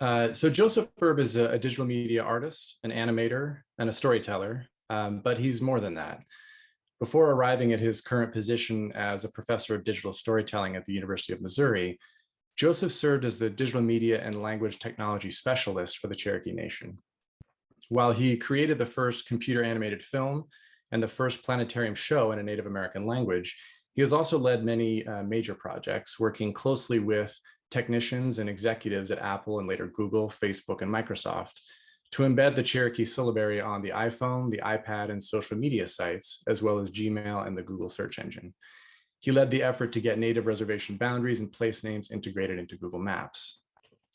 So Joseph Ferb is a digital media artist, an animator, and a storyteller, but he's more than that. Before arriving at his current position as a professor of digital storytelling at the University of Missouri, Joseph served as the digital media and language technology specialist for the Cherokee Nation. While he created the first computer animated film and the first planetarium show in a Native American language, he has also led many major projects, working closely with technicians and executives at Apple and later Google, Facebook, and Microsoft to embed the Cherokee syllabary on the iPhone, the iPad, and social media sites, as well as Gmail and the Google search engine. He led the effort to get native reservation boundaries and place names integrated into Google Maps.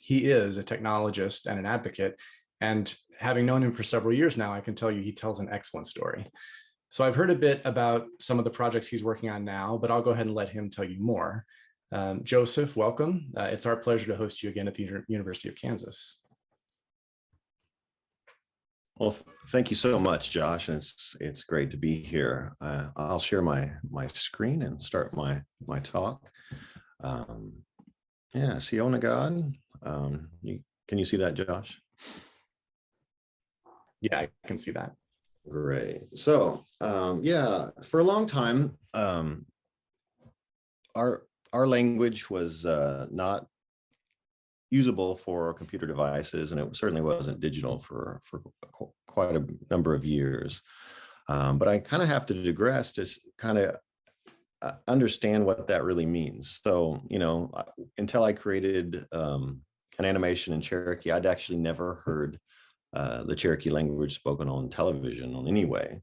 He is a technologist and an advocate, and having known him for several years now, I can tell you he tells an excellent story. So I've heard a bit about some of the projects he's working on now, but I'll go ahead and let him tell you more. Joseph, welcome. It's our pleasure to host you again at the University of Kansas. Well, thank you so much, Josh. And it's great to be here. I'll share my screen and start my talk. Yeah, Siona God. Can you see that, Josh? Yeah, I can see that. Great. So yeah, for a long time, our language was not usable for computer devices, and it certainly wasn't digital for quite a number of years. But I kind of have to digress to kind of understand what that really means. So, you know, until I created an animation in Cherokee, I'd actually never heard the Cherokee language spoken on television in any way.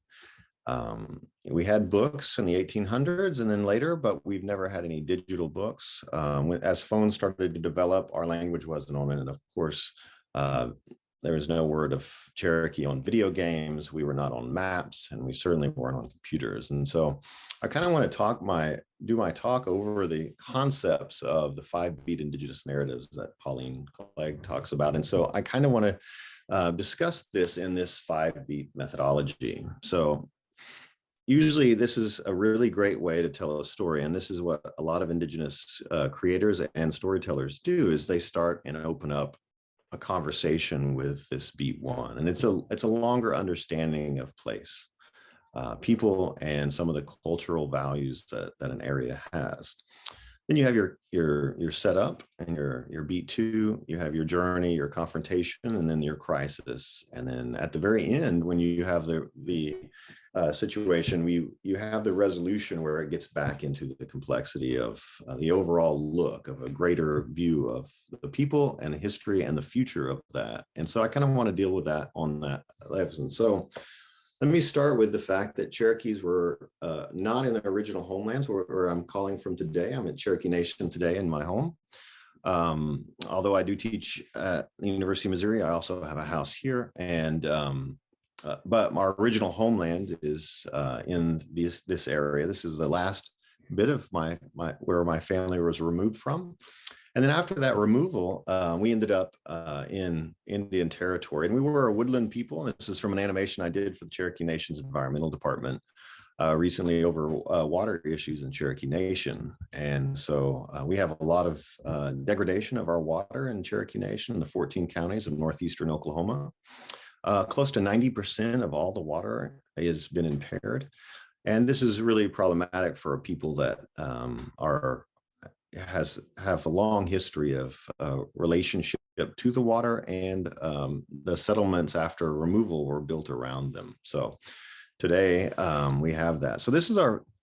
We had books in the 1800s and then later, but we've never had any digital books. As phones started to develop, our language wasn't on it. And of course, there was no word of Cherokee on video games. We were not on maps, and we certainly weren't on computers. And so I kind of want to do my talk over the concepts of the 5-beat Indigenous narratives that Pauline Clegg talks about. And so I kind of want to discuss this in this 5-beat methodology. So usually this is a really great way to tell a story. And this is what a lot of Indigenous creators and storytellers do, is they start and open up a conversation with this beat one. And it's a longer understanding of place, people, and some of the cultural values that an area has. Then you have your setup and your beat two, you have your journey, your confrontation, and then your crisis. And then at the very end, when you have the situation, you have the resolution where it gets back into the complexity of the overall look of a greater view of the people and the history and the future of that. And so I kind of want to deal with that on that level. And so let me start with the fact that Cherokees were not in their original homelands where I'm calling from today. I'm at Cherokee Nation today in my home. Although I do teach at the University of Missouri, I also have a house here. And but our original homeland is in this area. This is the last bit of where my family was removed from. And then after that removal, we ended up in Indian Territory, and we were a woodland people. And this is from an animation I did for the Cherokee Nation's Environmental Department recently over water issues in Cherokee Nation. And so we have a lot of degradation of our water in Cherokee Nation in the 14 counties of northeastern Oklahoma. Close to 90% of all the water has been impaired. And this is really problematic for people that have a long history of relationship to the water, and the settlements after removal were built around them. So today we have that. So this is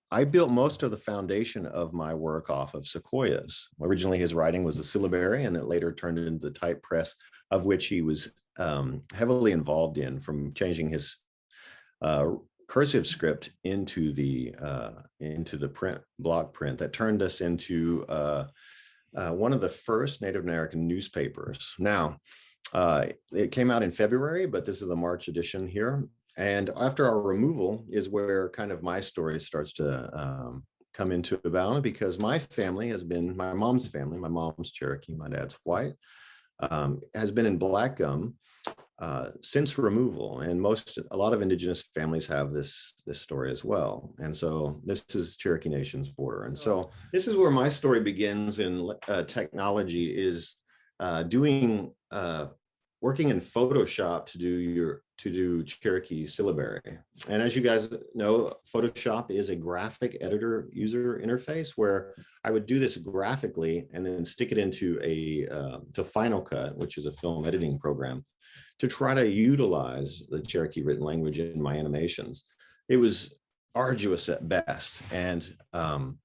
I built most of the foundation of my work off of sequoias. Originally his writing was a syllabary, and it later turned into the type press, of which he was heavily involved in, from changing his cursive script into the block print that turned us into one of the first Native American newspapers. Now, it came out in February, but this is the March edition here. And after our removal is where kind of my story starts to come into about, because my family has been, my mom's family, my mom's Cherokee, my dad's white, has been in Black Gum since removal, and a lot of Indigenous families have this story as well. And so this is Cherokee Nation's border, and so this is where my story begins in technology, is doing working in Photoshop to do Cherokee syllabary. And as you guys know, Photoshop is a graphic editor user interface where I would do this graphically and then stick it into to Final Cut, which is a film editing program, to try to utilize the Cherokee written language in my animations. It was arduous at best, and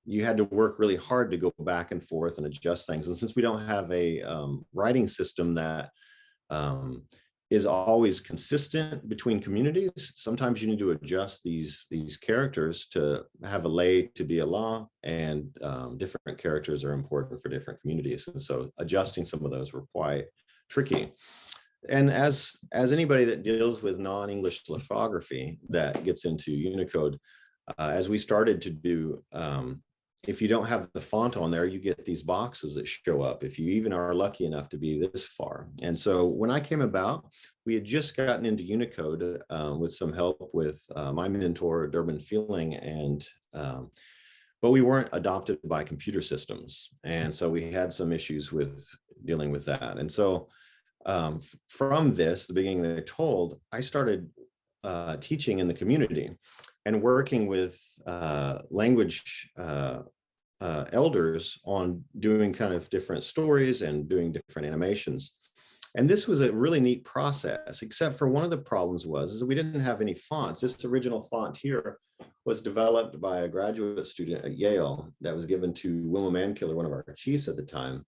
you had to work really hard to go back and forth and adjust things. And since we don't have a writing system that is always consistent between communities, sometimes you need to adjust these characters to have a lay to be a law, and different characters are important for different communities. And so adjusting some of those were quite tricky. And as anybody that deals with non-English lithography that gets into Unicode, as we started to do, if you don't have the font on there, you get these boxes that show up if you even are lucky enough to be this far. And so when I came about, we had just gotten into Unicode with some help with my mentor, Durbin Feeling, and but we weren't adopted by computer systems. And so we had some issues with dealing with that. And so from this, the beginning that I told, I started teaching in the community and working with language elders on doing kind of different stories and doing different animations. And this was a really neat process, except for one of the problems is that we didn't have any fonts. This original font here was developed by a graduate student at Yale that was given to Wilma Mankiller, one of our chiefs at the time.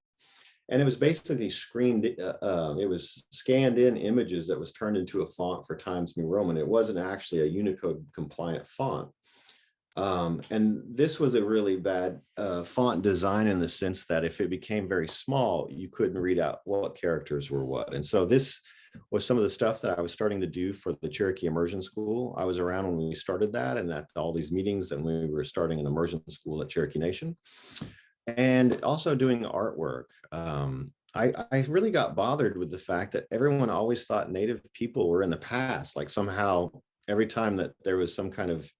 And it was basically it was scanned in images that was turned into a font for Times New Roman. It wasn't actually a Unicode compliant font. And this was a really bad font design in the sense that if it became very small, you couldn't read out what characters were what. And so this was some of the stuff that I was starting to do for the Cherokee Immersion School. I was around when we started that and at all these meetings, and we were starting an immersion school at Cherokee Nation. And also doing artwork. I really got bothered with the fact that everyone always thought Native people were in the past, like somehow every time that there was some kind of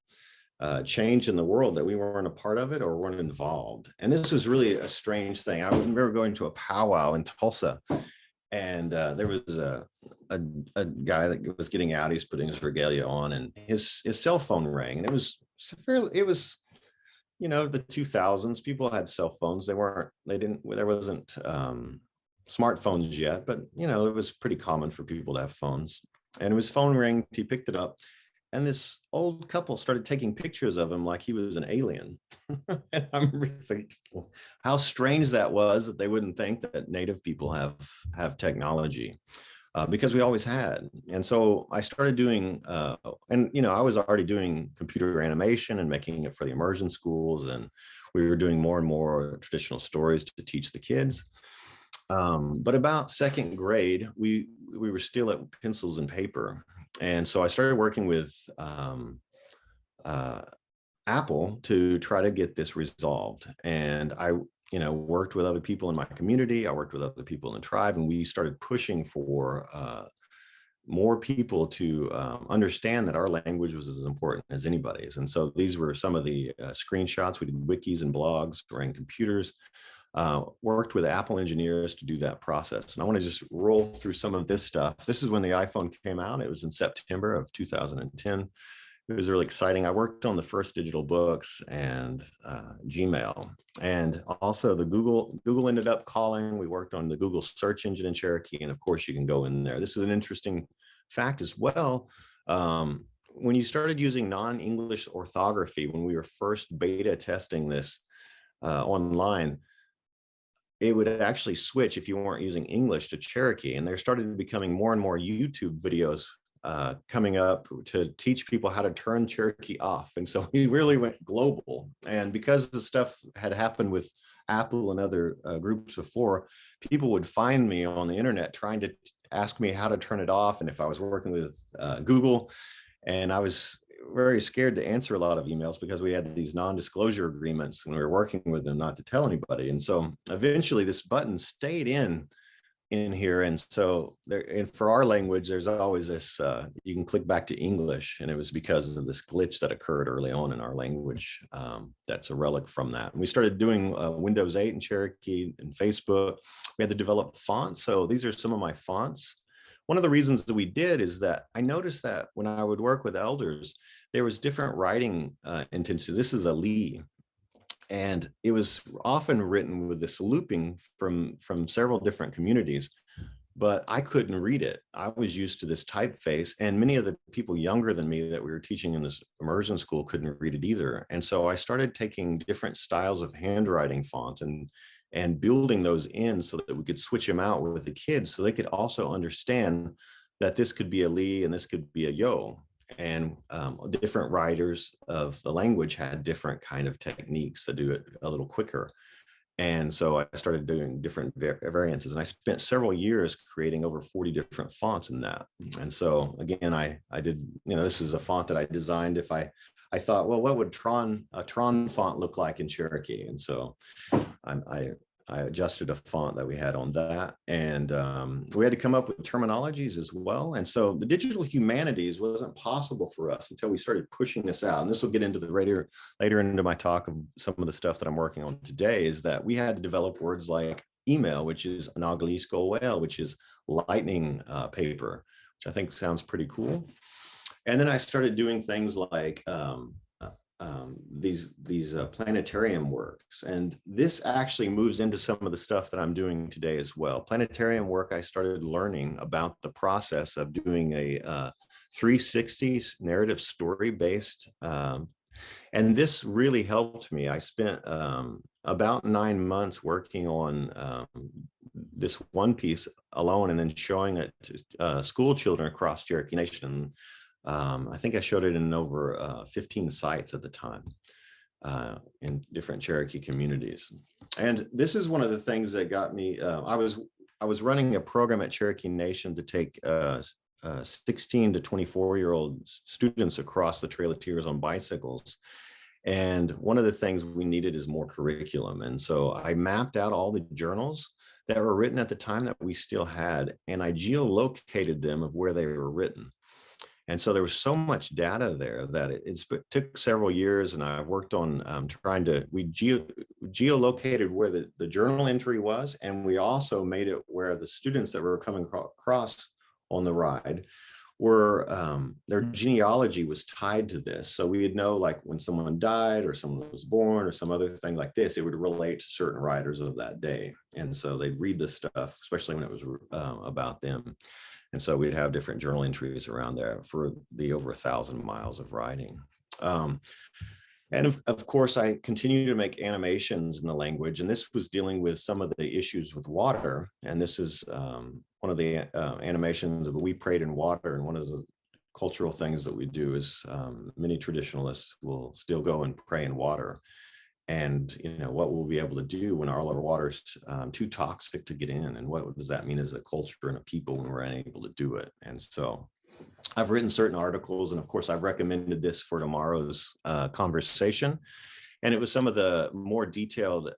change in the world that we weren't a part of it or weren't involved. And this was really a strange thing. I remember going to a powwow in Tulsa, and there was a guy that was getting out. He's putting his regalia on, and his cell phone rang, and it was you know, the 2000s, people had cell phones. There wasn't smartphones yet, but, you know, it was pretty common for people to have phones. And his phone rang, he picked it up, and this old couple started taking pictures of him like he was an alien. And I'm really thinking how strange that was, that they wouldn't think that Native people have technology. Because we always had. And so I started doing, and you know, I was already doing computer animation and making it for the immersion schools, and we were doing more and more traditional stories to teach the kids. But about second grade, we were still at pencils and paper. And so I started working with Apple to try to get this resolved. And I worked with other people in my community. I worked with other people in the tribe, and we started pushing for more people to understand that our language was as important as anybody's. And so these were some of the screenshots. We did wikis and blogs, ran computers, worked with Apple engineers to do that process. And I want to just roll through some of this stuff. This is when the iPhone came out. It was in September of 2010. It was really exciting. I worked on the first digital books and Gmail, and also the Google ended up calling. We worked on the Google search engine in Cherokee, and of course you can go in there. This is an interesting fact as well. When you started using non-English orthography, when we were first beta testing this online, it would actually switch if you weren't using English to Cherokee, and there started becoming more and more YouTube videos coming up to teach people how to turn Cherokee off. And so we really went global. And because the stuff had happened with Apple and other groups before, people would find me on the internet trying to ask me how to turn it off, and if I was working with Google. And I was very scared to answer a lot of emails because we had these non-disclosure agreements when we were working with them not to tell anybody. And so eventually this button stayed in in here. And so there, and for our language, there's always this, you can click back to English, and it was because of this glitch that occurred early on in our language. That's a relic from that. And we started doing Windows 8 and Cherokee and Facebook. We had to develop fonts. So these are some of my fonts. One of the reasons that we did is that I noticed that when I would work with elders, there was different writing intentions. This is a Lee, and it was often written with this looping from several different communities, but I couldn't read it. I was used to this typeface, and many of the people younger than me that we were teaching in this immersion school couldn't read it either. And so I started taking different styles of handwriting fonts and building those in so that we could switch them out with the kids, so they could also understand that this could be a Lee and this could be a Yo. And different writers of the language had different kind of techniques to do it a little quicker. And so I started doing different variances, and I spent several years creating over 40 different fonts in that. And so again, I did, this is a font that I designed. If I thought, well, what would a Tron font look like in Cherokee? And so I adjusted a font that we had on that, and we had to come up with terminologies as well. And so the digital humanities wasn't possible for us until we started pushing this out. And this will get into the later into my talk of some of the stuff that I'm working on today, is that we had to develop words like email, which is anagalisco whale, which is lightning paper, which I think sounds pretty cool. And then I started doing things like these planetarium works. And this actually moves into some of the stuff that I'm doing today as well. Planetarium work, I started learning about the process of doing a 360 narrative story based. And this really helped me. I spent about 9 months working on this one piece alone, and then showing it to school children across Cherokee Nation. I think I showed it in over 15 sites at the time in different Cherokee communities. And this is one of the things that got me, I was running a program at Cherokee Nation to take 16 to 24-year-old students across the Trail of Tears on bicycles. And one of the things we needed is more curriculum. And so I mapped out all the journals that were written at the time that we still had, and I geolocated them of where they were written. And so there was so much data there that it took several years, and I worked on we geolocated where the journal entry was, and we also made it where the students that were coming across on the ride were, their genealogy was tied to this. So we would know, like, when someone died or someone was born or some other thing like this, it would relate to certain riders of that day. And so they'd read this stuff, especially when it was about them. And so we'd have different journal entries around there for the over 1,000 miles of riding. And of course, I continue to make animations in the language, and this was dealing with some of the issues with water. And this is one of the animations of We Prayed in Water. And one of the cultural things that we do is many traditionalists will still go and pray in water. And what we'll be able to do when all our water is too toxic to get in, and what does that mean as a culture and a people when we're unable to do it. And so I've written certain articles, and of course I've recommended this for tomorrow's conversation. And it was some of the more detailed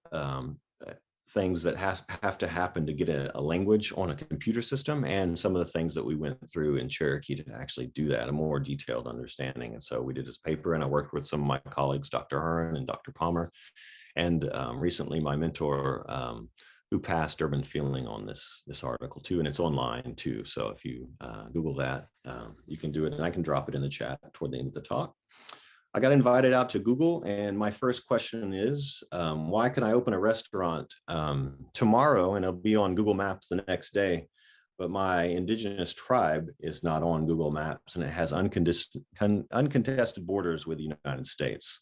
things that have to happen to get a language on a computer system, and some of the things that we went through in Cherokee to actually do that, a more detailed understanding. And so we did this paper, and I worked with some of my colleagues, Dr. Hearn and Dr. Palmer, and recently my mentor who passed, Urban Feeling, on this article too, and it's online too. So if you Google that, you can do it, and I can drop it in the chat toward the end of the talk. I got invited out to Google, and my first question is, why can I open a restaurant tomorrow and it'll be on Google Maps the next day, but my indigenous tribe is not on Google Maps, and it has uncontested borders with the United States.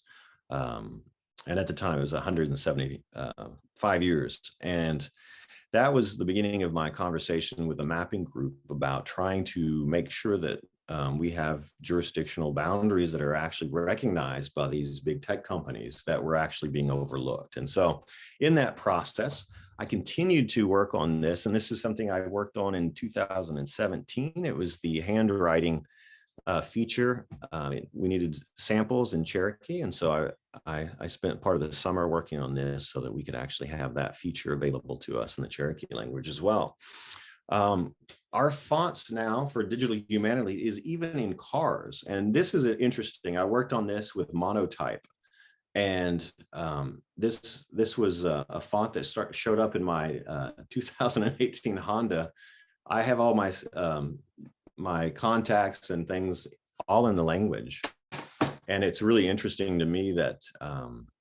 And at the time, it was 175 years. And that was the beginning of my conversation with a mapping group about trying to make sure that we have jurisdictional boundaries that are actually recognized by these big tech companies that were actually being overlooked. And so in that process, I continued to work on this. And this is something I worked on in 2017. It was the handwriting feature, we needed samples in Cherokee. And so I spent part of the summer working on this so that we could actually have that feature available to us in the Cherokee language as well. Our fonts now for digital humanity is even in cars. And this is interesting. I worked on this with monotype. And this was a font that showed up in my 2018 Honda. I have all my contacts and things all in the language. And it's really interesting to me that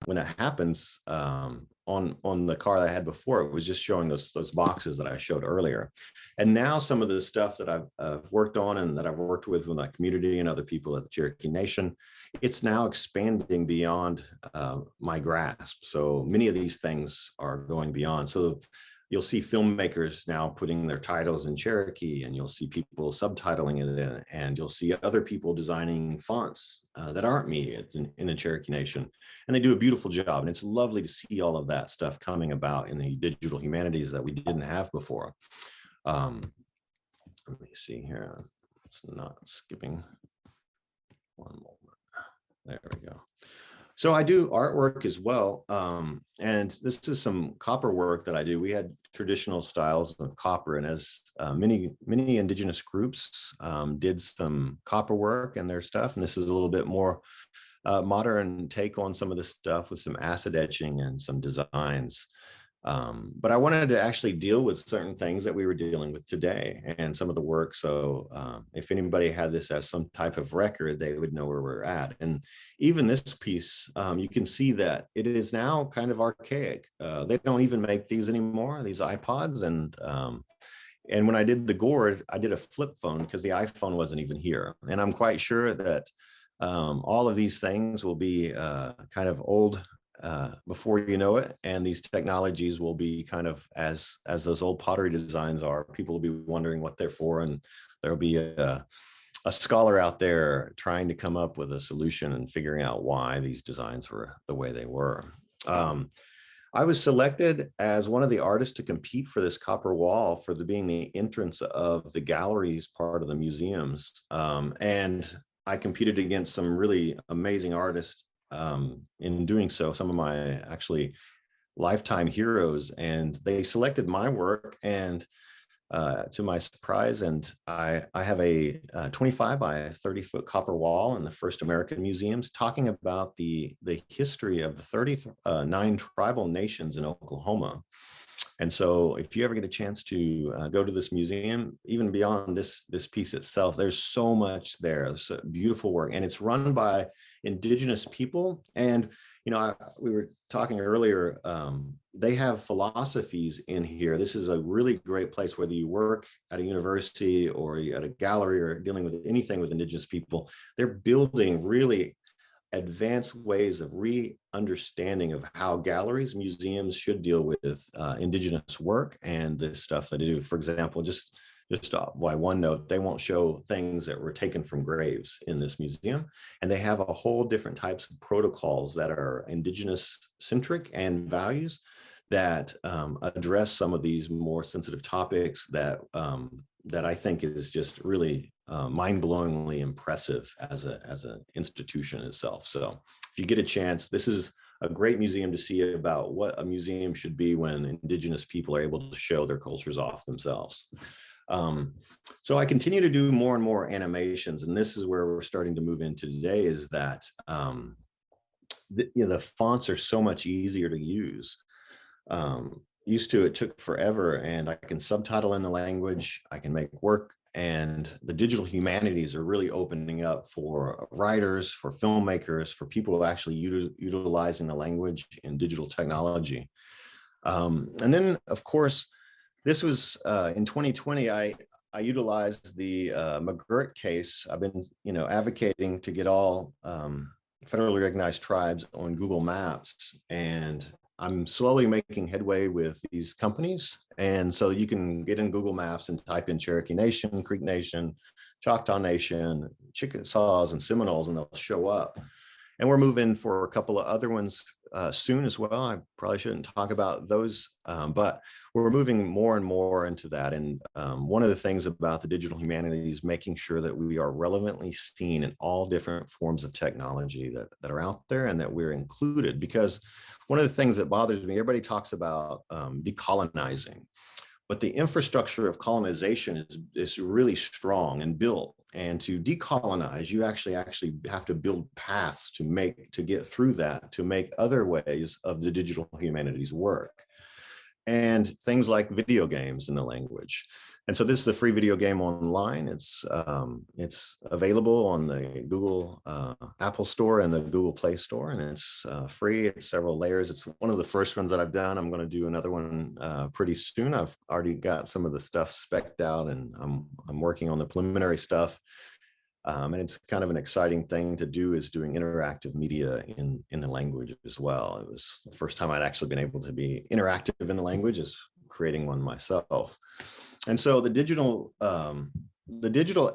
when that happens on the car that I had before, it was just showing those boxes that I showed earlier. And now some of the stuff that I've worked on and that I've worked with my community and other people at the Cherokee Nation, it's now expanding beyond my grasp. So many of these things are going beyond. So you'll see filmmakers now putting their titles in Cherokee, and you'll see people subtitling it, and you'll see other people designing fonts that aren't me in the Cherokee Nation. And they do a beautiful job. And it's lovely to see all of that stuff coming about in the digital humanities that we didn't have before. Let me see here. It's not skipping. One moment. There we go. So I do artwork as well. And this is some copper work that I do. We had traditional styles of copper, and as many indigenous groups did some copper work and their stuff. And this is a little bit more modern take on some of this stuff with some acid etching and some designs. But I wanted to actually deal with certain things that we were dealing with today and some of the work. So if anybody had this as some type of record, they would know where we're at. And even this piece, you can see that it is now kind of archaic. They don't even make these anymore, these iPods. And when I did the gourd, I did a flip phone because the iPhone wasn't even here. And I'm quite sure that all of these things will be kind of old before you know it, and these technologies will be kind of as those old pottery designs are. People will be wondering what they're for, and there'll be a scholar out there trying to come up with a solution and figuring out why these designs were the way they were. I was selected as one of the artists to compete for this copper wall for being the entrance of the galleries part of the museums, and I competed against some really amazing artists. In doing so, some of my actually lifetime heroes, and they selected my work, and to my surprise, and I have a 25 by 30 foot copper wall in the First American Museums talking about the history of the 39 tribal nations in Oklahoma. And so if you ever get a chance to go to this museum, even beyond this piece itself, there's so much there. It's beautiful work, and it's run by Indigenous people. And, you know, we were talking earlier, they have philosophies in here. This is a really great place, whether you work at a university or at a gallery or dealing with anything with Indigenous people. They're building really advanced ways of re-understanding of how galleries, museums should deal with Indigenous work and the stuff that they do. For example, just by one note, they won't show things that were taken from graves in this museum. And they have a whole different types of protocols that are Indigenous centric and values that address some of these more sensitive topics that I think is just really mind-blowingly impressive as an institution itself. So if you get a chance, this is a great museum to see about what a museum should be when Indigenous people are able to show their cultures off themselves. So I continue to do more and more animations, and this is where we're starting to move into today, is that the fonts are so much easier to use. Used to, it took forever, and I can subtitle in the language, I can make work, and the digital humanities are really opening up for writers, for filmmakers, for people actually utilizing the language in digital technology. And then, of course, this was in 2020, I utilized the McGirt case. I've been, advocating to get all federally recognized tribes on Google Maps, and I'm slowly making headway with these companies. And so you can get in Google Maps and type in Cherokee Nation, Creek Nation, Choctaw Nation, Chickasaws, and Seminoles, and they'll show up. And we're moving for a couple of other ones soon as well. I probably shouldn't talk about those, but we're moving more and more into that. And one of the things about the digital humanities is making sure that we are relevantly seen in all different forms of technology that are out there, and that we're included. Because one of the things that bothers me, everybody talks about decolonizing, but the infrastructure of colonization is really strong and built. And to decolonize, you actually have to build paths to get through that, to make other ways of the digital humanities work. And things like video games in the language. And so this is a free video game online. It's available on the Google Apple Store and the Google Play Store, and it's free. It's several layers. It's one of the first ones that I've done. I'm going to do another one pretty soon. I've already got some of the stuff spec'd out, and I'm working on the preliminary stuff. And it's kind of an exciting thing to do, is doing interactive media in the language as well. It was the first time I'd actually been able to be interactive in the language, is creating one myself. And so the digital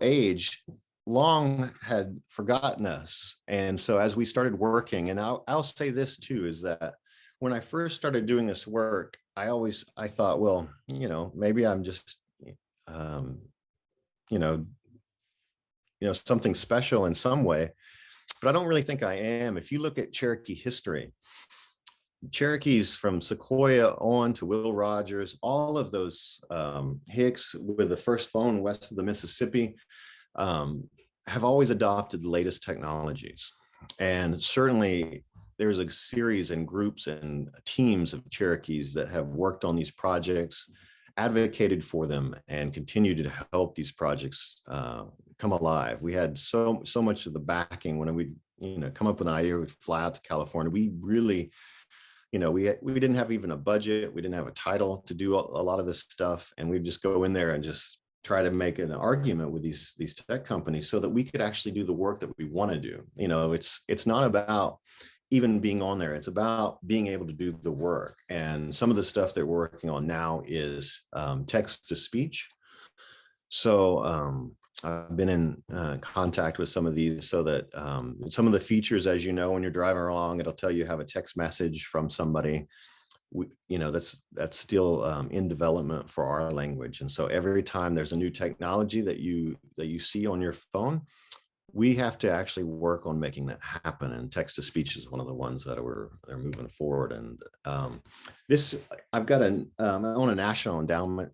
age long had forgotten us. And so as we started working, and I'll say this too, is that when I first started doing this work, I thought, well, maybe I'm just, something special in some way, but I don't really think I am. If you look at Cherokee history, Cherokees from Sequoia on to Will Rogers, all of those Hicks with the first phone west of the Mississippi, have always adopted the latest technologies. And certainly there's a series and groups and teams of Cherokees that have worked on these projects, advocated for them, and continue to help these projects come alive. We had so much of the backing. When we come up with an idea, we'd fly out to California. We really, we didn't have even a budget. We didn't have a title to do a lot of this stuff, and we'd just go in there and just try to make an argument with these tech companies so that we could actually do the work that we want to do. It's not about even being on there. It's about being able to do the work. And some of the stuff that we're working on now is text to speech. So I've been in contact with some of these, so that some of the features, as you know, when you're driving along, it'll tell you have a text message from somebody. That's still in development for our language. And so every time there's a new technology that you see on your phone, we have to actually work on making that happen. And text to speech is one of the ones that they're moving forward. And I've got I own a national endowment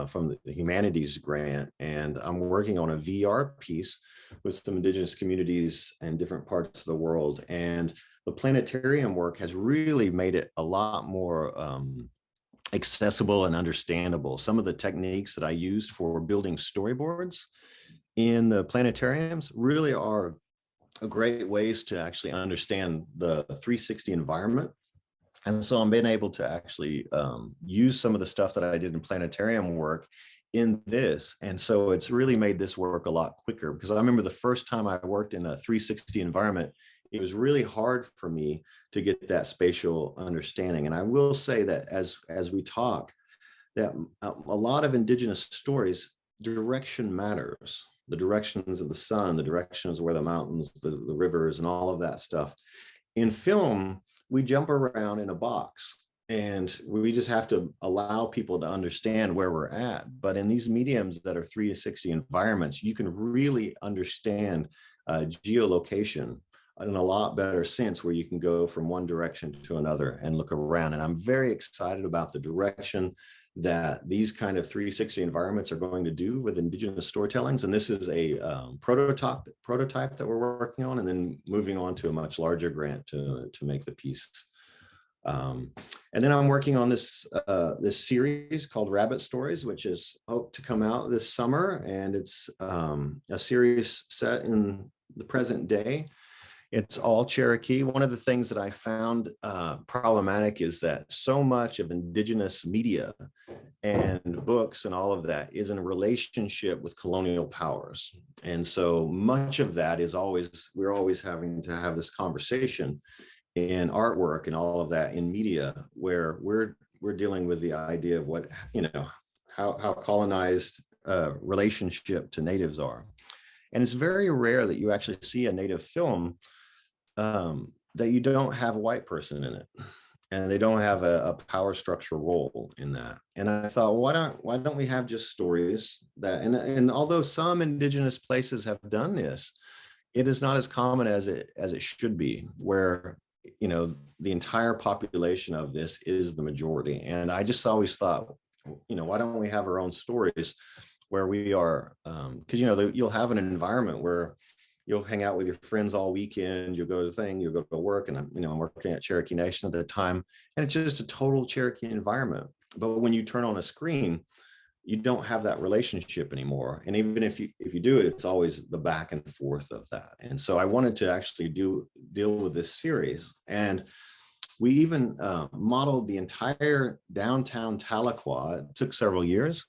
from the Humanities grant, and I'm working on a VR piece with some Indigenous communities in different parts of the world. And the planetarium work has really made it a lot more accessible and understandable. Some of the techniques that I used for building storyboards in the planetariums really are great ways to actually understand the 360 environment. And so I'm being able to actually use some of the stuff that I did in planetarium work in this. And so it's really made this work a lot quicker, because I remember the first time I worked in a 360 environment, it was really hard for me to get that spatial understanding. And I will say that as we talk, that a lot of Indigenous stories, direction matters. The directions of the sun, the directions where the mountains, the rivers, and all of that stuff. In film, we jump around in a box, and we just have to allow people to understand where we're at. But in these mediums that are 360 environments, you can really understand geolocation in a lot better sense, where you can go from one direction to another and look around. And I'm very excited about the direction that these kind of 360 environments are going to do with Indigenous storytellings. And this is a prototype that we're working on, and then moving on to a much larger grant to make the piece. And then I'm working on this series called Rabbit Stories, which is hoped to come out this summer. And it's a series set in the present day. It's all Cherokee. One of the things that I found problematic is that so much of Indigenous media and books and all of that is in a relationship with colonial powers. And so much of that is we're always having to have this conversation in artwork and all of that in media, where we're dealing with the idea of what, how colonized relationship to natives are. And it's very rare that you actually see a native film that you don't have a white person in it, and they don't have a power structure role in that. And I thought, well, why don't we have just stories that, and although some indigenous places have done this, it is not as common as it should be, where the entire population of this is the majority. And I just always thought, why don't we have our own stories where we are, because you'll have an environment where you'll hang out with your friends all weekend, you'll go to the thing, you'll go to work, and I'm working at Cherokee Nation at the time, and it's just a total Cherokee environment. But when you turn on a screen, you don't have that relationship anymore. And even if you do it, it's always the back and forth of that. And so I wanted to actually deal with this series. And we even modeled the entire downtown Tahlequah. It took several years,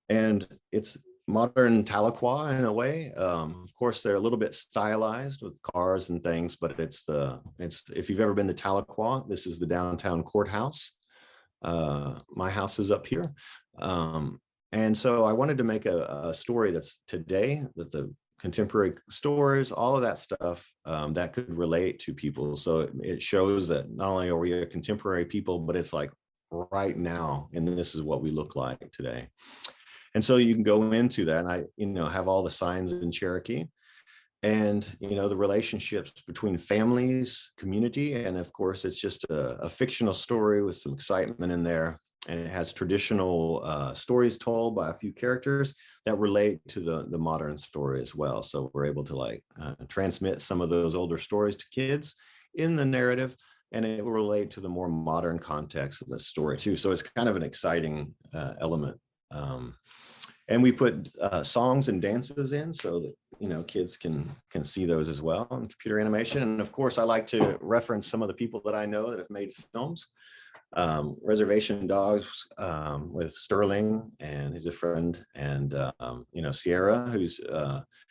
and it's modern Tahlequah in a way. Of course, they're a little bit stylized with cars and things, but it's if you've ever been to Tahlequah, this is the downtown courthouse. My house is up here. And so I wanted to make a story that's today, with the contemporary stories, all of that stuff that could relate to people. So it shows that not only are we a contemporary people, but it's like right now, and this is what we look like today. And so you can go into that, and I have all the signs in Cherokee, and the relationships between families, community, and of course it's just a fictional story with some excitement in there. And it has traditional stories told by a few characters that relate to the modern story as well. So we're able to transmit some of those older stories to kids in the narrative, and it will relate to the more modern context of the story too. So it's kind of an exciting element. And we put songs and dances in so that kids can see those as well in computer animation. And of course, I like to reference some of the people that I know that have made films. Reservation Dogs with Sterling, and he's a friend, and Sierra, who's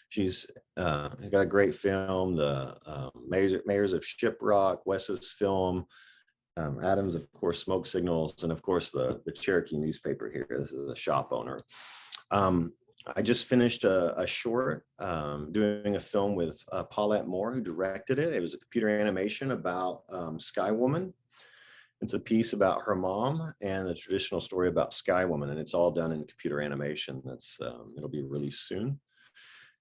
she's got a great film, the Mayors of Shiprock, Wes's film, Adams, of course, Smoke Signals, and of course the Cherokee newspaper here. This is the shop owner. I just finished a short doing a film with Paulette Moore, who directed it. It was a computer animation about Sky Woman. It's a piece about her mom and the traditional story about Sky Woman, and it's all done in computer animation. It'll be released soon.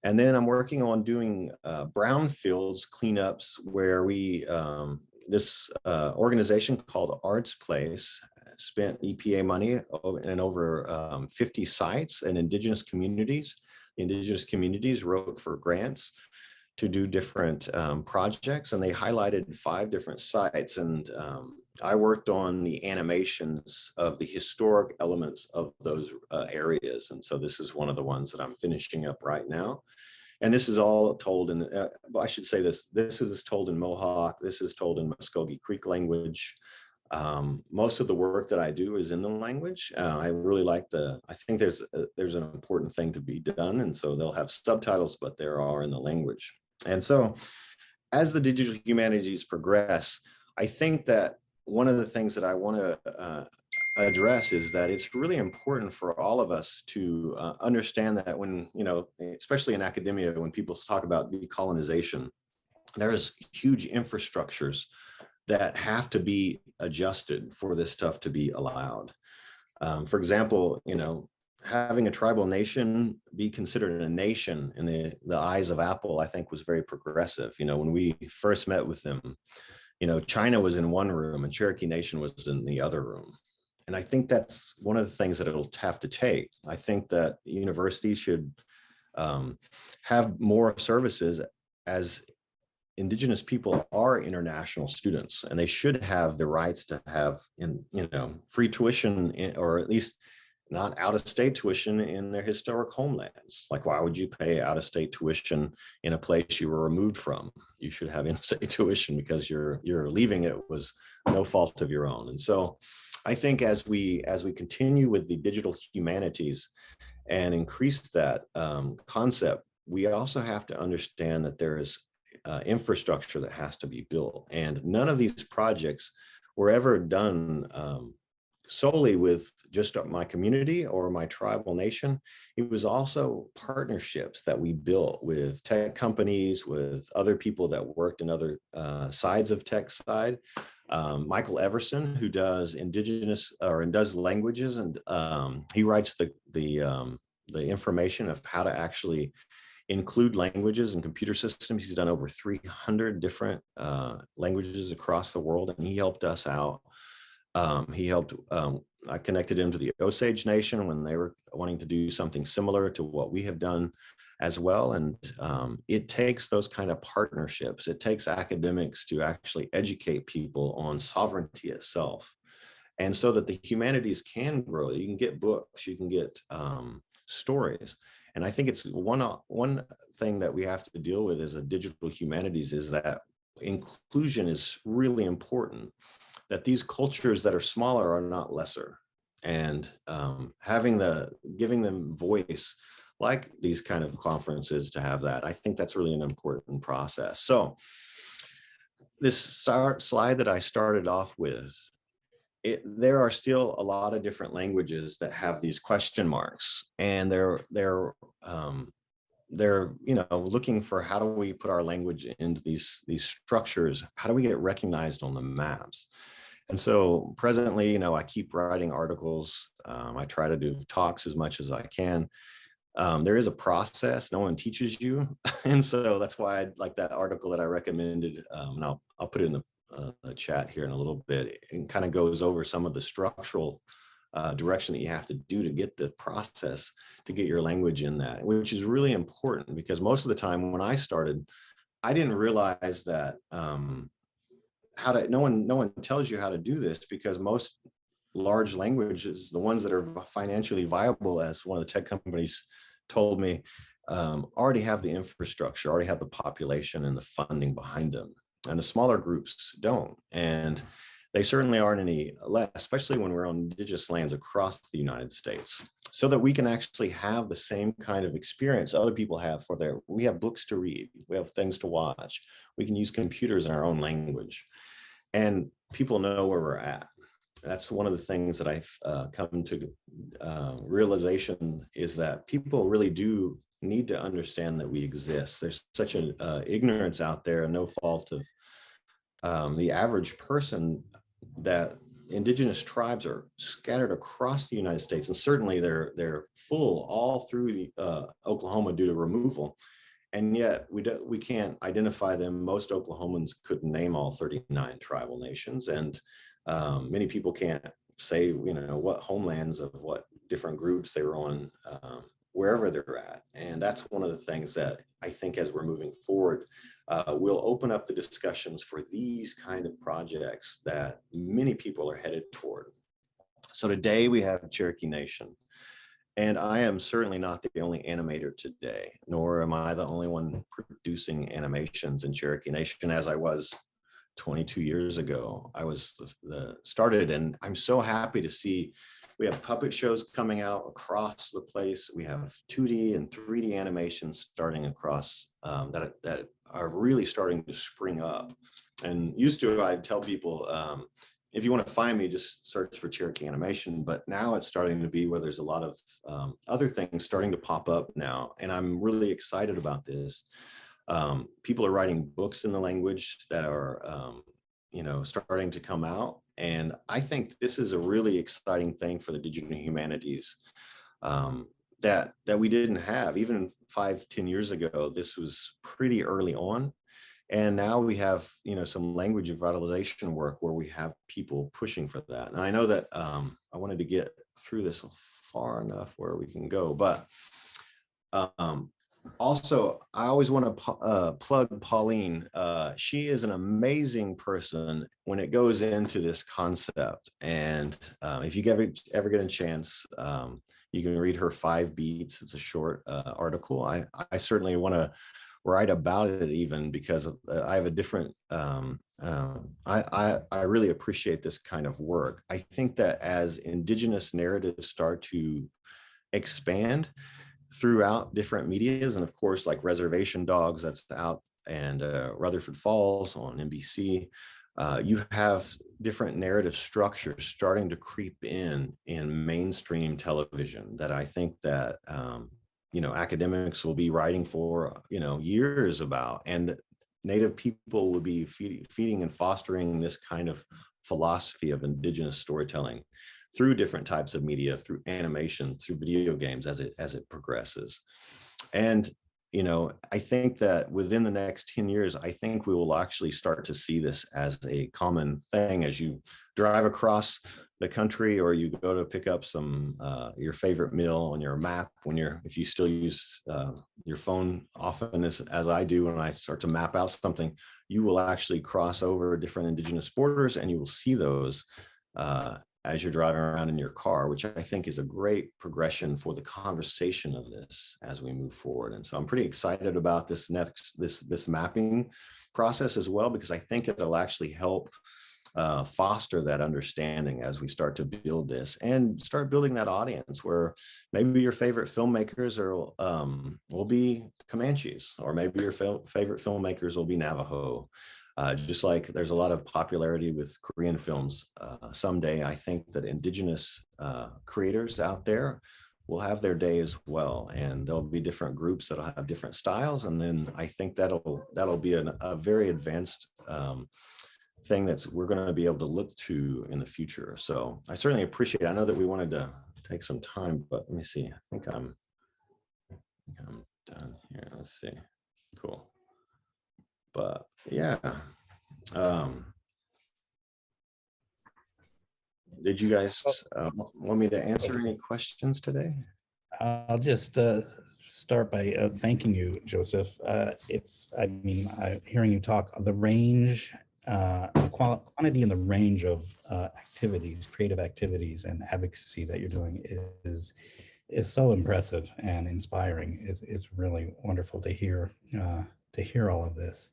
And then I'm working on doing brownfields cleanups, where this organization called Arts Place spent EPA money in over 50 sites and Indigenous communities. The Indigenous communities wrote for grants to do different projects, and they highlighted 5 different sites. And I worked on the animations of the historic elements of those areas. And so this is one of the ones that I'm finishing up right now. And this is all told in, I should say this is told in Mohawk. This is told in Muskogee Creek language. Most of the work that I do is in the language. I really like I think there's an important thing to be done. And so they'll have subtitles, but they are in the language. And so as the digital humanities progress, I think that one of the things that I want to address is that it's really important for all of us to understand that when, especially in academia, when people talk about decolonization, there's huge infrastructures that have to be adjusted for this stuff to be allowed. For example, having a tribal nation be considered a nation in the eyes of Apple, I think was very progressive. When we first met with them, China was in one room and Cherokee Nation was in the other room. And I think that's one of the things that it'll have to take. I think that universities should have more services, as Indigenous people are international students, and they should have the rights to have free tuition, or at least not out-of-state tuition in their historic homelands. Like, why would you pay out-of-state tuition in a place you were removed from? You should have in-state tuition because you're leaving it was no fault of your own. And so I think as we continue with the digital humanities and increase that concept, we also have to understand that there is infrastructure that has to be built. And none of these projects were ever done solely with just my community or my tribal nation. It was also partnerships that we built with tech companies, with other people that worked in other sides of tech side. Michael Everson, who does Indigenous or does languages, and he writes the information of how to actually include languages and computer systems. He's done over 300 different languages across the world, and he helped us out. I connected him to the Osage Nation when they were wanting to do something similar to what we have done as well. And it takes those kind of partnerships. It takes academics to actually educate people on sovereignty itself. And so that the humanities can grow. You can get books, you can get stories. And I think it's one thing that we have to deal with as a digital humanities is that inclusion is really important, that these cultures that are smaller are not lesser. And giving them voice, like these kind of conferences, to have that, I think that's really an important process. So this slide that I started off with, there are still a lot of different languages that have these question marks, and they're looking for, how do we put our language into these structures? How do we get recognized on the maps? And so presently, I keep writing articles. I try to do talks as much as I can. There is a process. No one teaches you. And so that's why I like that article that I recommended. And I'll put it in the chat here in a little bit. It kind of goes over some of the structural direction that you have to do to get the process to get your language in that, which is really important, because most of the time when I started, I didn't realize that no one tells you how to do this, because most large languages, the ones that are financially viable, as one of the tech companies told me, already have the infrastructure, already have the population and the funding behind them. And the smaller groups don't. And they certainly aren't any less, especially when we're on indigenous lands across the United States, so that we can actually have the same kind of experience other people have we have books to read, we have things to watch, we can use computers in our own language, and people know where we're at. That's one of the things that I've come to realization, is that people really do need to understand that we exist. There's such an ignorance out there, and no fault of the average person, that indigenous tribes are scattered across the United States, and certainly they're full all through Oklahoma due to removal, and yet we can't identify them. Most Oklahomans couldn't name all 39 tribal nations, and many people can't say what homelands of what different groups they were on, wherever they're at. And that's one of the things that I think, as we're moving forward, we'll open up the discussions for these kind of projects that many people are headed toward. So today we have Cherokee Nation, and I am certainly not the only animator today, nor am I the only one producing animations in Cherokee Nation, as I was 22 years ago. I was started, and I'm so happy to see we have puppet shows coming out across the place. We have 2D and 3D animations starting across that are really starting to spring up. And used to, I'd tell people, if you want to find me, just search for Cherokee Animation. But now it's starting to be where there's a lot of other things starting to pop up now. And I'm really excited about this. People are writing books in the language that are, starting to come out. And I think this is a really exciting thing for the digital humanities that we didn't have. Even 5-10 years ago, this was pretty early on. And now we have, some language revitalization work where we have people pushing for that. And I know that I wanted to get through this far enough where we can go, but also, I always want to plug Pauline. She is an amazing person when it goes into this concept. And if you ever get a chance, you can read her 5 Beats. It's a short article. I certainly want to write about it, even because I have a different, I really appreciate this kind of work. I think that as indigenous narratives start to expand throughout different medias, and of course, like Reservation Dogs, that's out, and Rutherford Falls on NBC, you have different narrative structures starting to creep in mainstream television that I think that academics will be writing for years about, and that Native people will be feeding and fostering this kind of philosophy of Indigenous storytelling through different types of media, through animation, through video games as it progresses. And I think that within the next 10 years, I think we will actually start to see this as a common thing as you drive across the country, or you go to pick up some your favorite meal on your map if you still use your phone often as I do. When I start to map out something, you will actually cross over different Indigenous borders, and you will see those as you're driving around in your car, which I think is a great progression for the conversation of this as we move forward. And so I'm pretty excited about this mapping process as well, because I think it'll actually help foster that understanding as we start to build this and start building that audience where maybe your favorite filmmakers will be Comanches, or maybe your favorite filmmakers will be Navajo. Just like there's a lot of popularity with Korean films, someday I think that Indigenous creators out there will have their day as well, and there'll be different groups that'll have different styles, and then I think that'll be a very advanced thing we're going to be able to look to in the future. So I certainly appreciate it. I know that we wanted to take some time, but let me see. I think I'm done here. Let's see. Cool. But yeah, did you guys want me to answer any questions today? I'll just start by thanking you, Joseph. Hearing you talk, the range, quantity and the range of creative activities and advocacy that you're doing is so impressive and inspiring. It's really wonderful to hear all of this.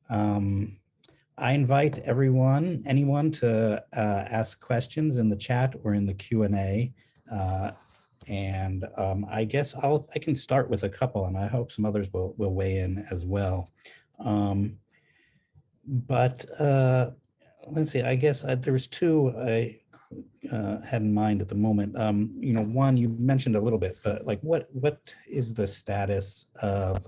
I invite anyone to ask questions in the chat or in the Q&A. I guess I can start with a couple, and I hope some others will weigh in as well. Let's see, I guess there's two I had in mind at the moment. One you mentioned a little bit, but like what is the status of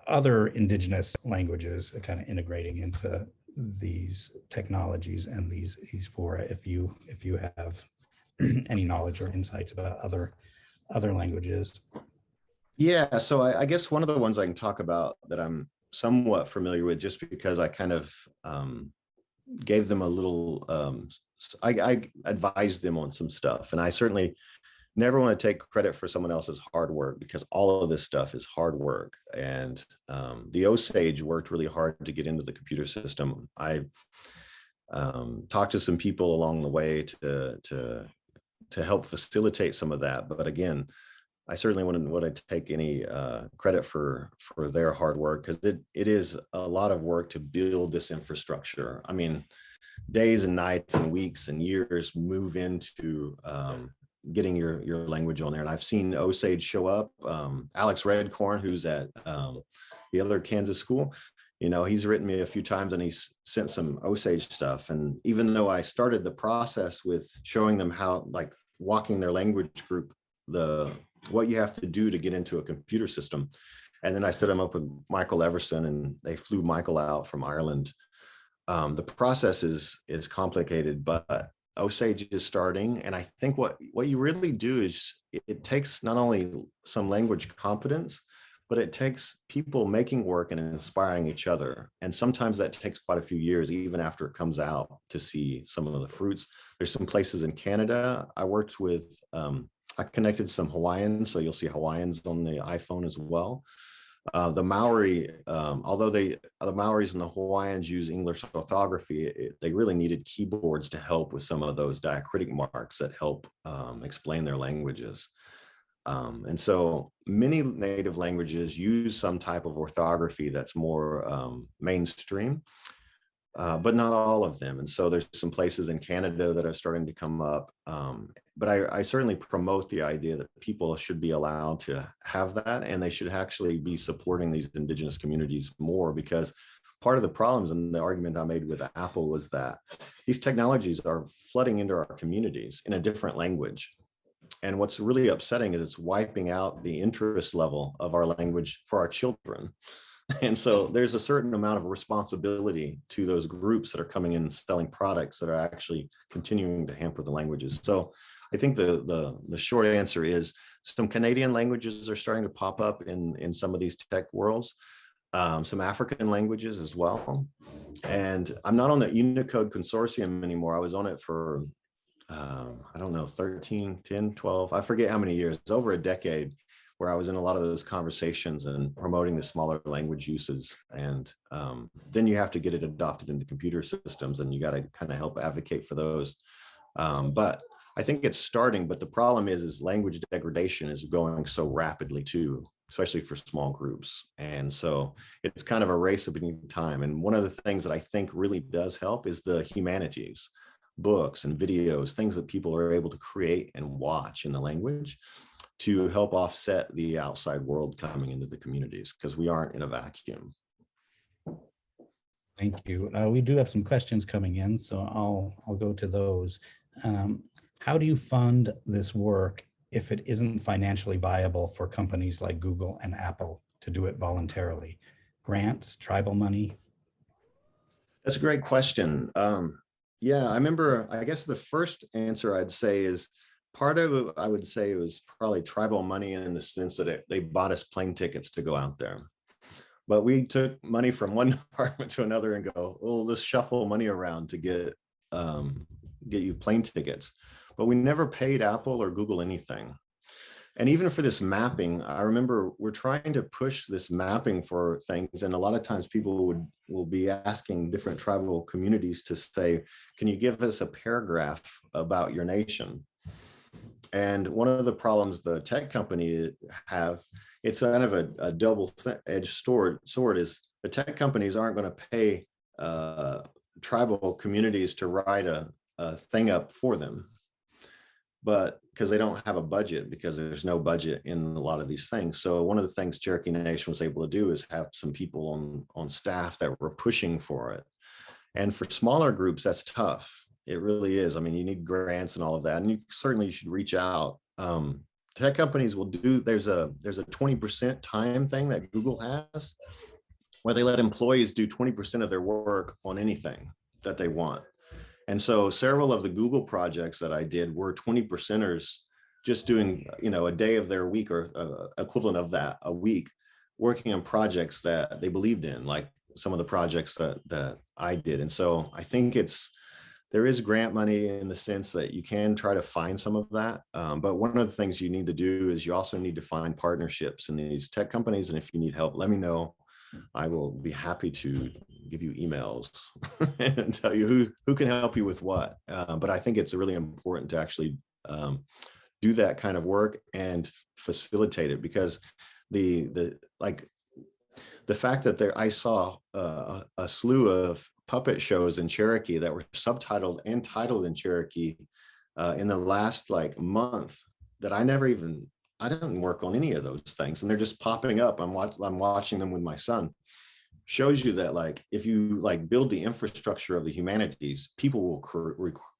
other Indigenous languages kind of integrating into these technologies and these fora, if you have any knowledge or insights about other languages? Yeah, so I guess one of the ones I can talk about that I'm somewhat familiar with, just because I kind of gave them a little, I advised them on some stuff, and I certainly never want to take credit for someone else's hard work, because all of this stuff is hard work. And the Osage worked really hard to get into the computer system. I talked to some people along the way to help facilitate some of that. But again, I certainly wouldn't want to take any credit for their hard work, because it is a lot of work to build this infrastructure. I mean, days and nights and weeks and years move into getting your language on there. And I've seen Osage show up. Alex Redcorn, who's at the other Kansas school, he's written me a few times, and he's sent some Osage stuff. And even though I started the process with showing them how, like, walking their language group, what you have to do to get into a computer system, and then I set them up with Michael Everson, and they flew Michael out from Ireland. The process is complicated, but Osage is starting. And I think what you really do is it takes not only some language competence, but it takes people making work and inspiring each other. And sometimes that takes quite a few years, even after it comes out, to see some of the fruits. There's some places in Canada I worked with. I connected some Hawaiians, so you'll see Hawaiians on the iPhone as well. The Maori, although the Maoris and the Hawaiians use English orthography, they really needed keyboards to help with some of those diacritic marks that help explain their languages. And so many native languages use some type of orthography that's more mainstream, but not all of them. And so there's some places in Canada that are starting to come up. But I certainly promote the idea that people should be allowed to have that, and they should actually be supporting these Indigenous communities more, because part of the problems and the argument I made with Apple was that these technologies are flooding into our communities in a different language. And what's really upsetting is it's wiping out the interest level of our language for our children. And so there's a certain amount of responsibility to those groups that are coming in and selling products that are actually continuing to hamper the languages. So I think the short answer is some Canadian languages are starting to pop up in some of these tech worlds, some African languages as well. And I'm not on the Unicode consortium anymore. I was on it for, I don't know, 13, 10, 12, I forget how many years, over a decade, where I was in a lot of those conversations and promoting the smaller language uses. And then you have to get it adopted into computer systems, and you got to kind of help advocate for those. But I think it's starting, but the problem is language degradation is going so rapidly too, especially for small groups. And so it's kind of a race against time. And one of the things that I think really does help is the humanities, books and videos, things that people are able to create and watch in the language to help offset the outside world coming into the communities, because we aren't in a vacuum. Thank you. We do have some questions coming in, so I'll go to those. How do you fund this work if it isn't financially viable for companies like Google and Apple to do it voluntarily? Grants, tribal money? That's a great question. Yeah, I remember, I guess the first answer I'd say is part of it, I would say it was probably tribal money in the sense that they bought us plane tickets to go out there. But we took money from one department to another and go, well, let's shuffle money around to get you plane tickets. But we never paid Apple or Google anything. And even for this mapping, I remember we're trying to push this mapping for things. And a lot of times people will be asking different tribal communities to say, can you give us a paragraph about your nation? And one of the problems the tech company have, it's kind of a double-edged sword, is the tech companies aren't going to pay tribal communities to write a thing up for them, but because they don't have a budget, because there's no budget in a lot of these things. So one of the things Cherokee Nation was able to do is have some people on staff that were pushing for it. And for smaller groups, that's tough. It really is. I mean, you need grants and all of that, and you certainly should reach out. Tech companies will do, there's a 20% time thing that Google has, where they let employees do 20% of their work on anything that they want. And so several of the Google projects that I did were 20%ers just doing, a day of their week or equivalent of that a week, working on projects that they believed in, like some of the projects that I did. And so I think there is grant money in the sense that you can try to find some of that. But one of the things you need to do is you also need to find partnerships in these tech companies. And if you need help, let me know. I will be happy to give you emails and tell you who can help you with what. But I think it's really important to actually do that kind of work and facilitate it, because the fact that I saw a slew of puppet shows in Cherokee that were subtitled and titled in Cherokee in the last month that I didn't work on any of those things, and they're just popping up. I'm watching them with my son. Shows you that if you build the infrastructure of the humanities, people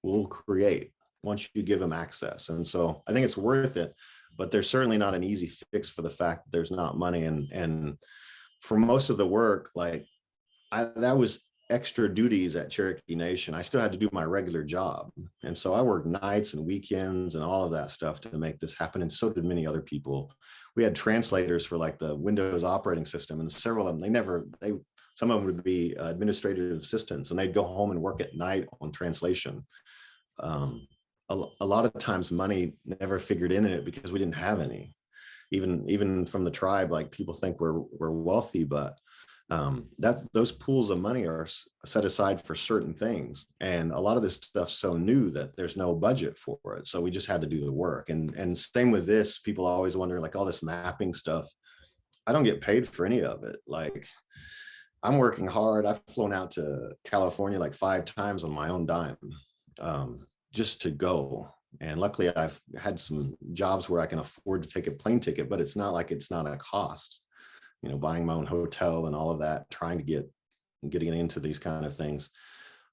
will create once you give them access. And so I think it's worth it, but there's certainly not an easy fix for the fact that there's not money. And for most of the work, that was extra duties at Cherokee Nation. I still had to do my regular job. And so I worked nights and weekends and all of that stuff to make this happen. And so did many other people. We had translators for the Windows operating system, and several of them, some of them would be administrative assistants, and they'd go home and work at night on translation. A lot of times money never figured in it because we didn't have any. Even from the tribe, people think we're wealthy, but those pools of money are set aside for certain things, and a lot of this stuff's so new that there's no budget for it, so we just had to do the work. And same with this, people always wonder, all this mapping stuff, I don't get paid for any of it. I'm working hard. I've flown out to California 5 times on my own dime just to go, and luckily I've had some jobs where I can afford to take a plane ticket, but it's not a cost. Buying my own hotel and all of that, trying to get getting into these kind of things.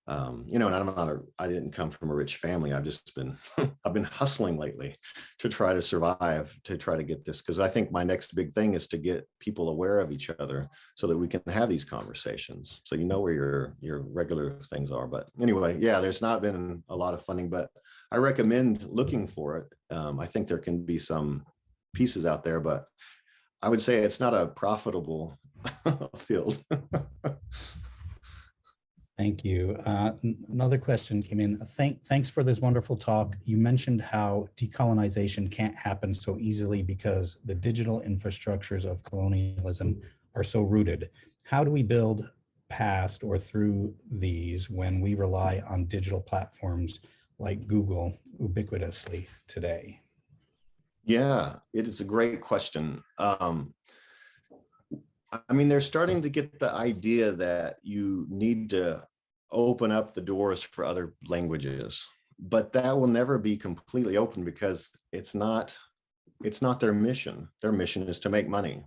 You know, and I didn't come from a rich family. I've just been, I've been hustling lately to try to survive, to try to get this, because I think my next big thing is to get people aware of each other so that we can have these conversations. So you know where your regular things are. But anyway, yeah, there's not been a lot of funding, but I recommend looking for it. I think there can be some pieces out there, but I would say it's not a profitable field. Thank you. Another question came in. Thanks for this wonderful talk. You mentioned how decolonization can't happen so easily because the digital infrastructures of colonialism are so rooted. How do we build past or through these when we rely on digital platforms like Google ubiquitously today? Yeah, it is a great question. I mean, they're starting to get the idea that you need to open up the doors for other languages, but that will never be completely open because it's not their mission. Their mission is to make money.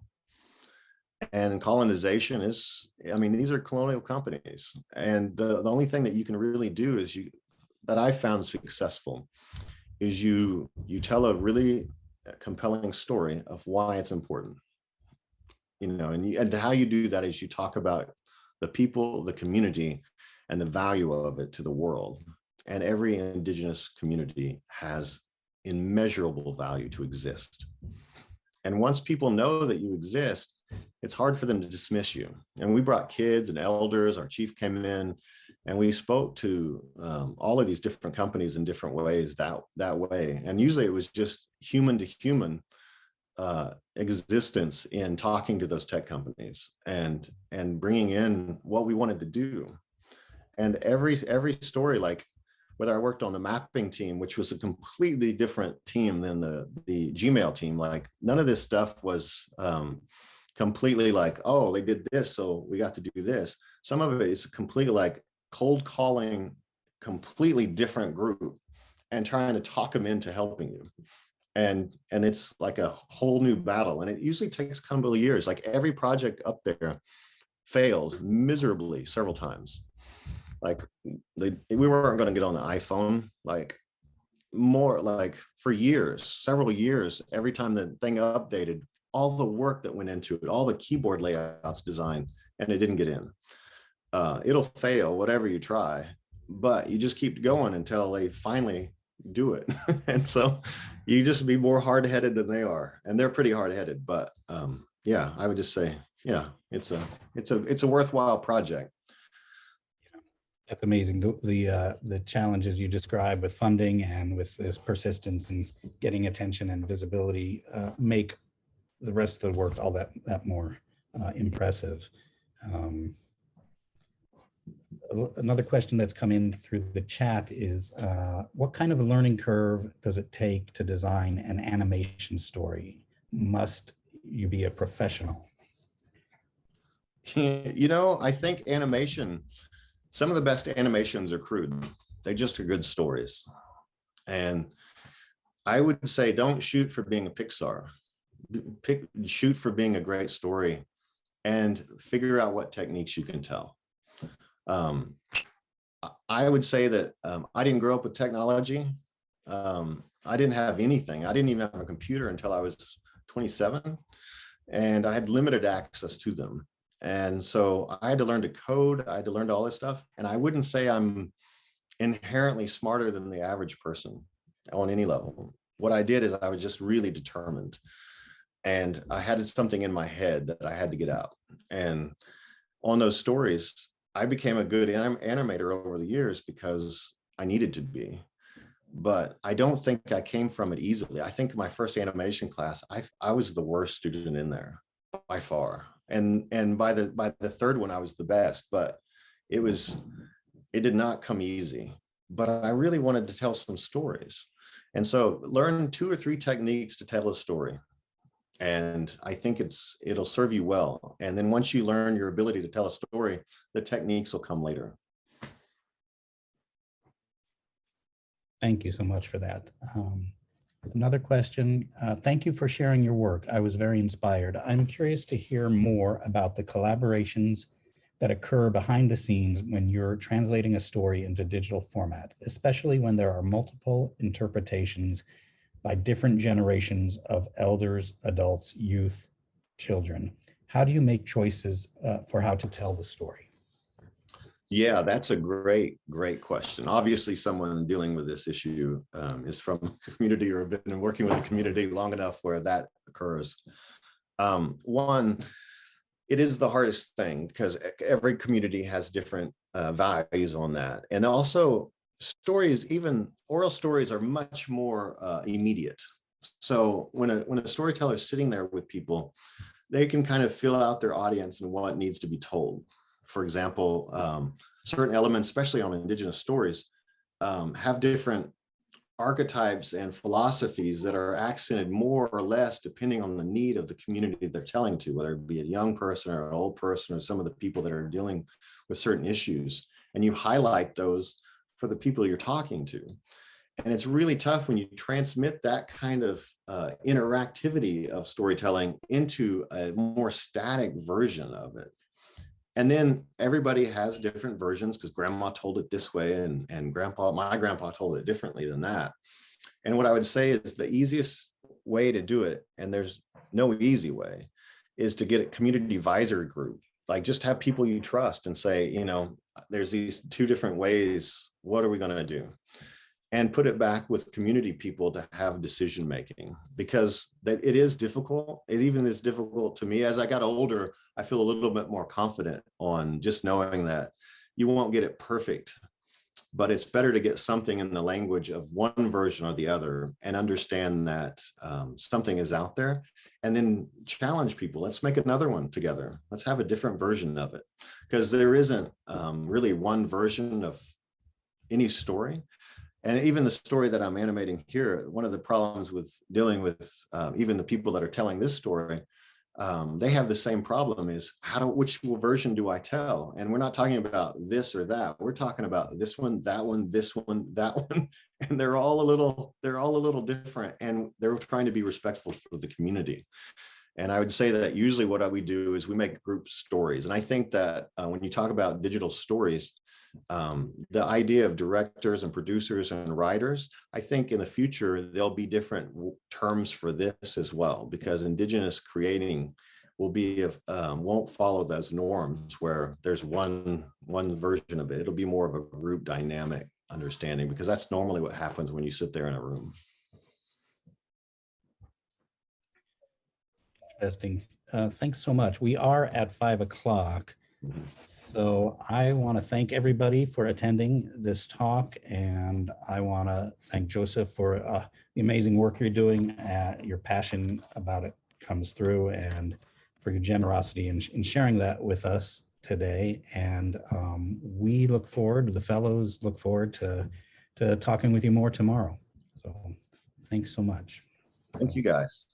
And colonization is, I mean, these are colonial companies. And the only thing that you can really do is that I found successful is you tell a really compelling story of why it's important. You know, and how you do that is you talk about the people, the community, and the value of it to the world. And every indigenous community has immeasurable value to exist. And once people know that you exist, it's hard for them to dismiss you. And we brought kids and elders, our chief came in, and we spoke to all of these different companies in different ways that way. And usually it was just human to human existence in talking to those tech companies and bringing in what we wanted to do. And every story, like whether I worked on the mapping team, which was a completely different team than the Gmail team, like none of this stuff was completely like, oh, they did this, so we got to do this. Some of it is completely like cold calling completely different group and trying to talk them into helping you. And it's like a whole new battle. And it usually takes a couple of years. Like every project up there fails miserably several times. Like we weren't going to get on the iPhone, like more like for years, several years, every time the thing updated, all the work that went into it, all the keyboard layouts designed, and it didn't get in. It'll fail, whatever you try, but you just keep going until they finally do it. And so you just be more hard-headed than they are, and they're pretty hard-headed. But yeah, I would just say, yeah, it's a worthwhile project. That's amazing. The challenges you describe with funding and with this persistence and getting attention and visibility make the rest of the work all that more impressive. Another question that's come in through the chat is, what kind of a learning curve does it take to design an animation story? Must you be a professional? You know, I think animation, some of the best animations are crude. They just are good stories. And I would say don't shoot for being a Pixar. Shoot for being a great story and figure out what techniques you can tell. I would say that I didn't grow up with technology. I didn't have anything. I didn't even have a computer until I was 27, and I had limited access to them. And so I had to learn to code. I had to learn all this stuff. And I wouldn't say I'm inherently smarter than the average person on any level. What I did is I was just really determined. And I had something in my head that I had to get out. And on those stories, I became a good animator over the years because I needed to be. But I don't think I came from it easily. I think my first animation class, I was the worst student in there by far. And by the third one, I was the best. But it did not come easy. But I really wanted to tell some stories. And so learn 2 or 3 techniques to tell a story. And I think it'll serve you well. And then once you learn your ability to tell a story, the techniques will come later. Thank you so much for that. Another question. Thank you for sharing your work. I was very inspired. I'm curious to hear more about the collaborations that occur behind the scenes when you're translating a story into digital format, especially when there are multiple interpretations by different generations of elders, adults, youth, children? How do you make choices for how to tell the story? Yeah, that's a great question. Obviously, someone dealing with this issue is from a community or been working with a community long enough where that occurs. One, it is the hardest thing because every community has different values on that. And also stories, even oral stories, are much more immediate. So when a storyteller is sitting there with people, they can kind of fill out their audience and what needs to be told. For example, certain elements, especially on Indigenous stories, have different archetypes and philosophies that are accented more or less depending on the need of the community they're telling to, whether it be a young person or an old person or some of the people that are dealing with certain issues. And you highlight those for the people you're talking to. And it's really tough when you transmit that kind of interactivity of storytelling into a more static version of it. And then everybody has different versions because grandma told it this way and my grandpa told it differently than that. And what I would say is the easiest way to do it, and there's no easy way, is to get a community advisory group. Like just have people you trust and say, you know, there's these two different ways. What are we going to do? And put it back with community people to have decision making, because it is difficult. It even is difficult to me. As I got older, I feel a little bit more confident on just knowing that you won't get it perfect, but it's better to get something in the language of one version or the other and understand that something is out there, and then challenge people. Let's make another one together. Let's have a different version of it, because there isn't really one version of any story. And even the story that I'm animating here, one of the problems with dealing with even the people that are telling this story, they have the same problem: is which version do I tell? And we're not talking about this or that. We're talking about this one, this one, that one, and they're all a little different, and they're trying to be respectful for the community. And I would say that usually what we do is we make group stories. And I think that when you talk about digital stories, the idea of directors and producers and writers, I think in the future, there'll be different terms for this as well, because Indigenous creating will be won't follow those norms where there's one version of it. It'll be more of a group dynamic understanding, because that's normally what happens when you sit there in a room. Interesting. Thanks so much. We are at 5 o'clock. So I want to thank everybody for attending this talk, and I want to thank Joseph for the amazing work you're doing. Your passion about it comes through, and for your generosity in sharing that with us today. And we look forward, the fellows look forward to talking with you more tomorrow. So thanks so much. Thank you, guys.